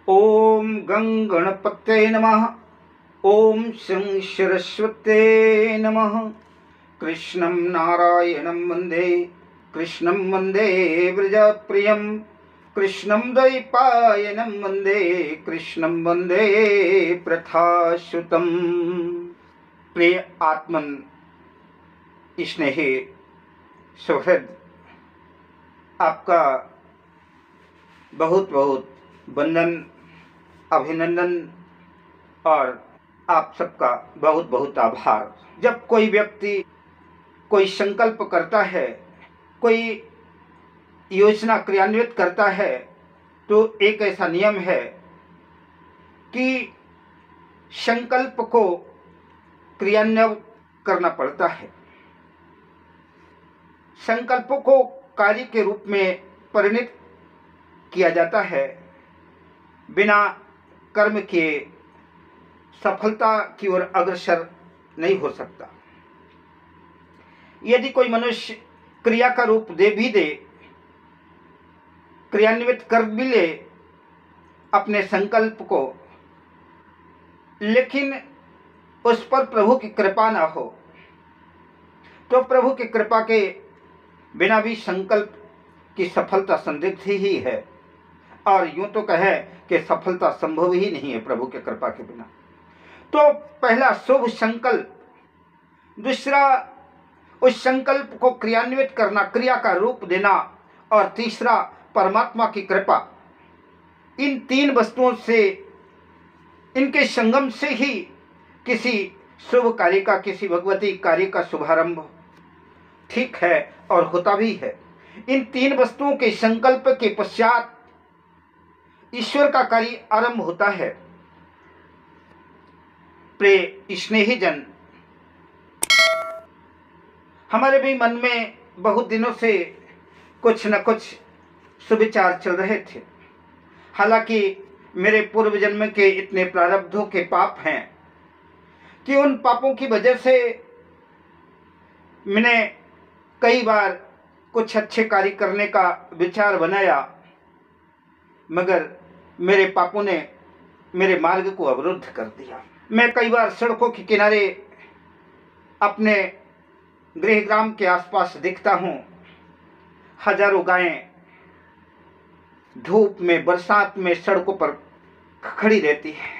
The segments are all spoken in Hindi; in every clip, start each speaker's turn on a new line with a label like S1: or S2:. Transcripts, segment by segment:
S1: ओम गं गणपते नमः। ओम शं सरस्वते नमः। कृष्णं नारायणं वन्दे कृष्णं वन्दे व्रजप्रियं कृष्णं द्वैपायनं वन्दे कृष्णं वन्दे प्रथासुतं। प्रिय आत्मन स्नेही सुहृद, आपका बहुत बहुत वंदन, अभिनंदन और आप सबका बहुत बहुत आभार। जब कोई व्यक्ति कोई संकल्प करता है, कोई योजना क्रियान्वित करता है, तो एक ऐसा नियम है कि संकल्प को क्रियान्वित करना पड़ता है। संकल्पों को कार्य के रूप में परिणत किया जाता है। बिना कर्म किए सफलता की ओर अग्रसर नहीं हो सकता। यदि कोई मनुष्य क्रिया का रूप दे भी दे, क्रियान्वित कर भी ले अपने संकल्प को, लेकिन उस पर प्रभु की कृपा ना हो, तो प्रभु की कृपा के बिना भी संकल्प की सफलता संदिग्ध ही है। और यूं तो कहे कि सफलता संभव ही नहीं है प्रभु की कृपा के बिना। तो पहला शुभ संकल्प, दूसरा उस संकल्प को क्रियान्वित करना, क्रिया का रूप देना, और तीसरा परमात्मा की कृपा। इन तीन वस्तुओं से, इनके संगम से ही किसी शुभ कार्य का, किसी भगवती कार्य का शुभारंभ ठीक है और होता भी है। इन तीन वस्तुओं के संकल्प के पश्चात ईश्वर का कार्य आरंभ होता है। प्रिय स्नेही जन, हमारे भी मन में बहुत दिनों से कुछ न कुछ सुविचार चल रहे थे। हालांकि मेरे पूर्व जन्म के इतने प्रारब्धों के पाप हैं कि उन पापों की वजह से मैंने कई बार कुछ अच्छे कार्य करने का विचार बनाया, मगर मेरे पापों ने मेरे मार्ग को अवरुद्ध कर दिया। मैं कई बार सड़कों के किनारे अपने गृहग्राम के आसपास दिखता हूँ। हजारों गायें धूप में, बरसात में सड़कों पर खड़ी रहती है।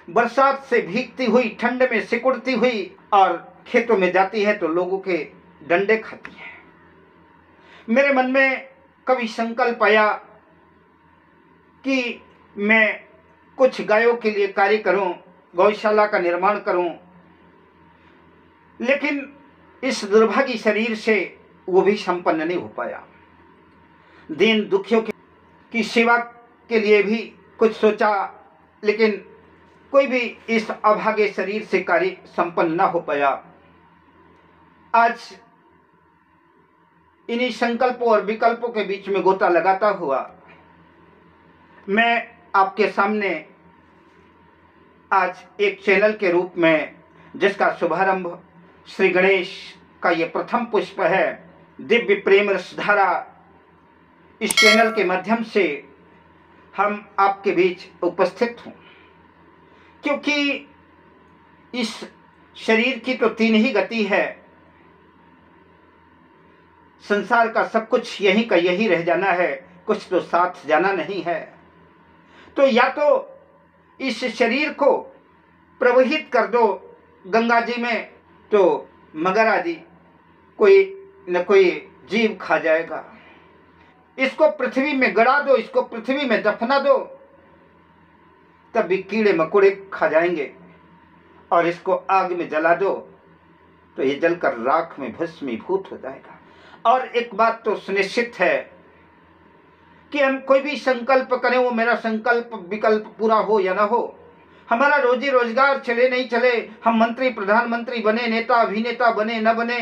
S1: बरसात से भीगती हुई, ठंड में सिकुड़ती हुई, और खेतों में जाती है तो लोगों के डंडे खाती है। मेरे मन में कभी संकल्प आया कि मैं कुछ गायों के लिए कार्य करूं, गौशाला का निर्माण करूं, लेकिन इस दुर्भागी शरीर से वो भी संपन्न नहीं हो पाया। दीन दुखियों की सेवा के लिए भी कुछ सोचा, लेकिन कोई भी इस अभागे शरीर से कार्य संपन्न न हो पाया। आज इन्हीं संकल्पों और विकल्पों के बीच में गोता लगाता हुआ मैं आपके सामने आज एक चैनल के रूप में, जिसका शुभारंभ श्री गणेश का ये प्रथम पुष्प है, दिव्य प्रेम रसधारा, इस चैनल के माध्यम से हम आपके बीच उपस्थित हूँ। क्योंकि इस शरीर की तो तीन ही गति है, संसार का सब कुछ यहीं का यही रह जाना है, कुछ तो साथ जाना नहीं है। तो या तो इस शरीर को प्रवहित कर दो गंगा जी में, तो मगर आदि कोई न कोई जीव खा जाएगा। इसको पृथ्वी में गड़ा दो, इसको पृथ्वी में दफना दो, तब भी कीड़े मकोड़े खा जाएंगे। और इसको आग में जला दो तो ये जलकर राख में भस्मीभूत हो जाएगा। और एक बात तो सुनिश्चित है कि हम कोई भी संकल्प करें, वो मेरा संकल्प विकल्प पूरा हो या ना हो, हमारा रोजी रोजगार चले नहीं चले, हम मंत्री प्रधानमंत्री बने, नेता अभिनेता बने न बने,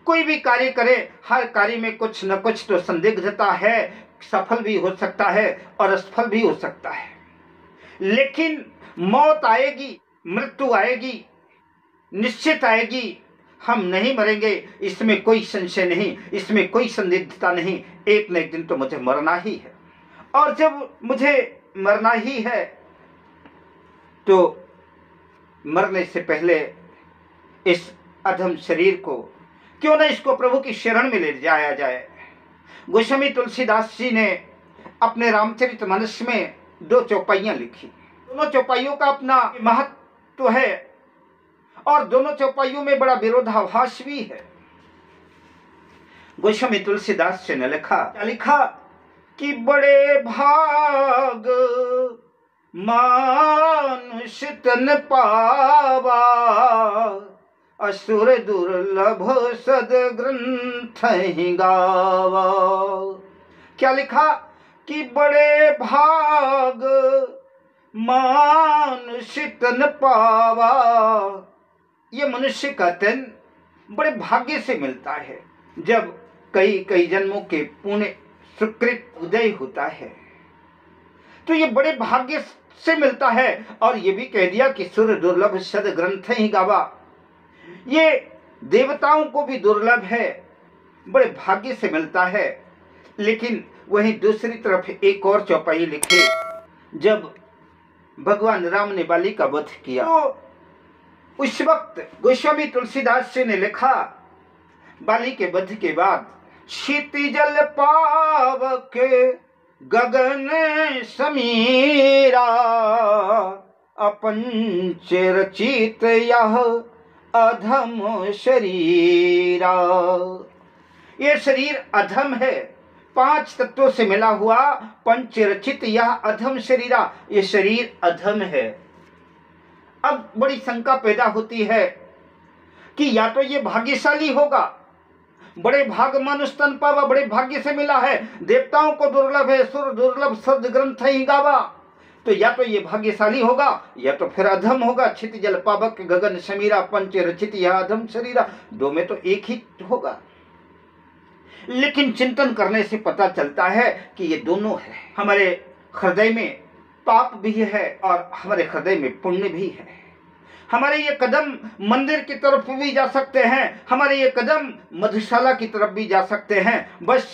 S1: कोई भी कार्य करे, हर कार्य में कुछ न कुछ तो संदिग्धता है। सफल भी हो सकता है और असफल भी हो सकता है, लेकिन मौत आएगी, मृत्यु आएगी, निश्चित आएगी। हम नहीं मरेंगे, इसमें कोई संशय नहीं, इसमें कोई संदिग्धता नहीं। एक न एक दिन तो मुझे मरना ही है। और जब मुझे मरना ही है तो मरने से पहले इस अधम शरीर को क्यों न इसको प्रभु की शरण में ले जाया जाए। गोस्वामी तुलसीदास जी ने अपने रामचरितमानस में 2 चौपाइयां लिखी। दोनों चौपाइयों का अपना महत्व है और दोनों चौपाइयों में बड़ा विरोधाभास भी है। गोस्वामी तुलसीदास जी ने लिखा कि बड़े भाग मानुष तन पावा, असुर दुर्लभ सदग्रंथ ही गावा। क्या लिखा कि बड़े भाग मानुष तन पावा, ये मनुष्य का तन बड़े भाग्य से मिलता है जब कई कई जन्मों के पुण्य सुकृत उदय होता है, तो ये बड़े भाग्य से मिलता है। और ये भी कह दिया कि सुर दुर्लभ सद ग्रंथ ही गावा, ये देवताओं को भी दुर्लभ है, बड़े भाग्य से मिलता है। लेकिन वहीं दूसरी तरफ एक और चौपाई लिखे, जब भगवान राम ने बाली का वध किया तो उस वक्त गोस्वामी तुलसीदास जी ने लिखा, बाली के वध के बाद क्षितिजल पावक गगन समीरा, अपंच रचित यह अधम शरीरा। ये शरीर अधम है, 5 तत्वों से मिला हुआ पंच रचित यह अधम शरीरा, ये शरीर अधम है। अब बड़ी शंका पैदा होती है कि या तो ये भाग्यशाली होगा, बड़े भाग मनुष्य तन पावा, बड़े भाग्य से मिला है, देवताओं को दुर्लभ है, सुर दुर्लभ सद ग्रंथ ही गावा, तो या तो ये भाग्यशाली होगा या तो फिर अधम होगा। क्षिति जल पावक गगन समीरा, पंच रचित यह अधम शरीरा, 2 में तो एक ही होगा। लेकिन चिंतन करने से पता चलता है कि ये दोनों है। हमारे हृदय में पाप भी है और हमारे हृदय में पुण्य भी है। हमारे ये कदम मंदिर की तरफ भी जा सकते हैं, हमारे ये कदम मधुशाला की तरफ भी जा सकते हैं। बस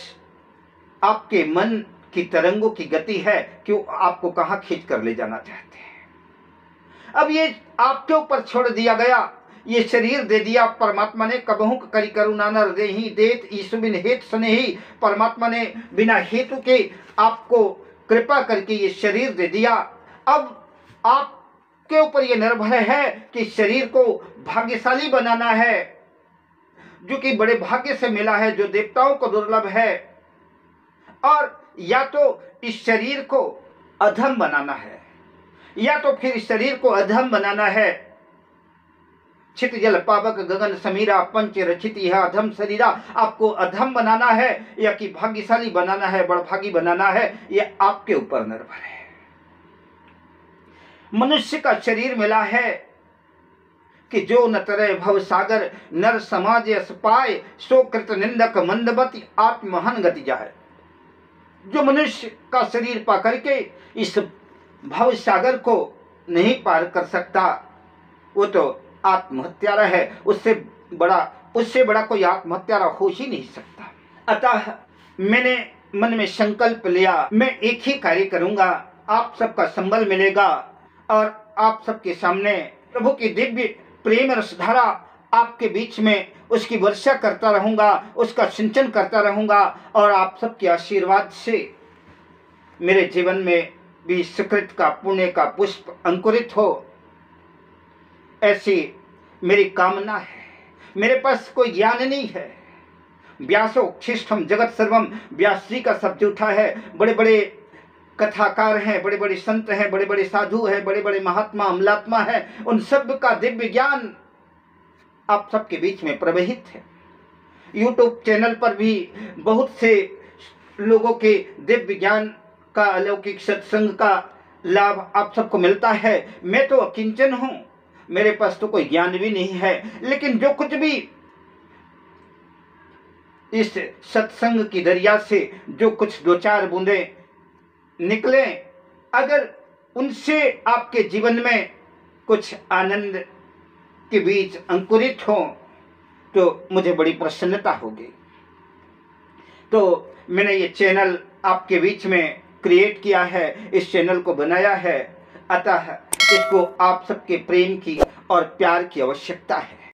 S1: आपके मन की तरंगों की गति है कि वो आपको कहाँ खींच कर ले जाना चाहते हैं। अब ये आपके ऊपर छोड़ दिया गया, ये शरीर दे दिया परमात्मा ने। कबहू करी करुणा न देहि देत ईसु बिन हेत स्नेही, परमात्मा ने बिना हेतु के आपको कृपा करके ये शरीर दे दिया। अब आप के ऊपर यह निर्भर है कि शरीर को भाग्यशाली बनाना है, जो कि बड़े भाग्य से मिला है, जो देवताओं को दुर्लभ है, और या तो इस शरीर को अधम बनाना है या तो फिर इस शरीर को अधम बनाना है। छित जल पावक गगन समीरा, पंच रचित यह अधम शरीरा, आपको अधम बनाना है या कि भाग्यशाली बनाना है, बड़भागी बनाना है, यह आपके ऊपर निर्भर है। मनुष्य का शरीर मिला है कि जो न तरे भव सागर, नर समाज यस पाए, सो कृत निंदक मंदबती आत्महन गति जाए। जो मनुष्य का शरीर पा करके इस भव सागर को नहीं पार कर सकता, वो तो आत्महत्यारा है। उससे बड़ा कोई आत्महत्यारा हो ही नहीं सकता। अतः मैंने मन में संकल्प लिया, मैं एक ही कार्य करूंगा, आप सबका संबल मिलेगा और आप सबके सामने प्रभु की दिव्य प्रेम रसधारा आपके बीच में उसकी वर्षा करता रहूंगा, उसका सिंचन करता रहूंगा, और आप सबके आशीर्वाद से मेरे जीवन में भी सुकृत का पुण्य का पुष्प अंकुरित हो, ऐसी मेरी कामना है। मेरे पास कोई ज्ञान नहीं है। व्यासो उच्छिष्टम जगत सर्वम, व्यास जी का शब्द उठा है। बड़े बड़े कथाकार हैं, बड़े बड़े संत हैं, बड़े बड़े साधु हैं, बड़े बड़े महात्मा अमलात्मा हैं, उन सब का दिव्य ज्ञान आप सबके बीच में प्रवहित है। यूट्यूब चैनल पर भी बहुत से लोगों के दिव्य ज्ञान का, अलौकिक सत्संग का लाभ आप सबको मिलता है। मैं तो अकिंचन हूँ, मेरे पास तो कोई ज्ञान भी नहीं है, लेकिन जो कुछ भी इस सत्संग की दरिया से जो कुछ 2-4 बूंदें निकले, अगर उनसे आपके जीवन में कुछ आनंद के बीज अंकुरित हो तो मुझे बड़ी प्रसन्नता होगी। तो मैंने ये चैनल आपके बीच में क्रिएट किया है, इस चैनल को बनाया है। अतः इसको आप सबके प्रेम की और प्यार की आवश्यकता है।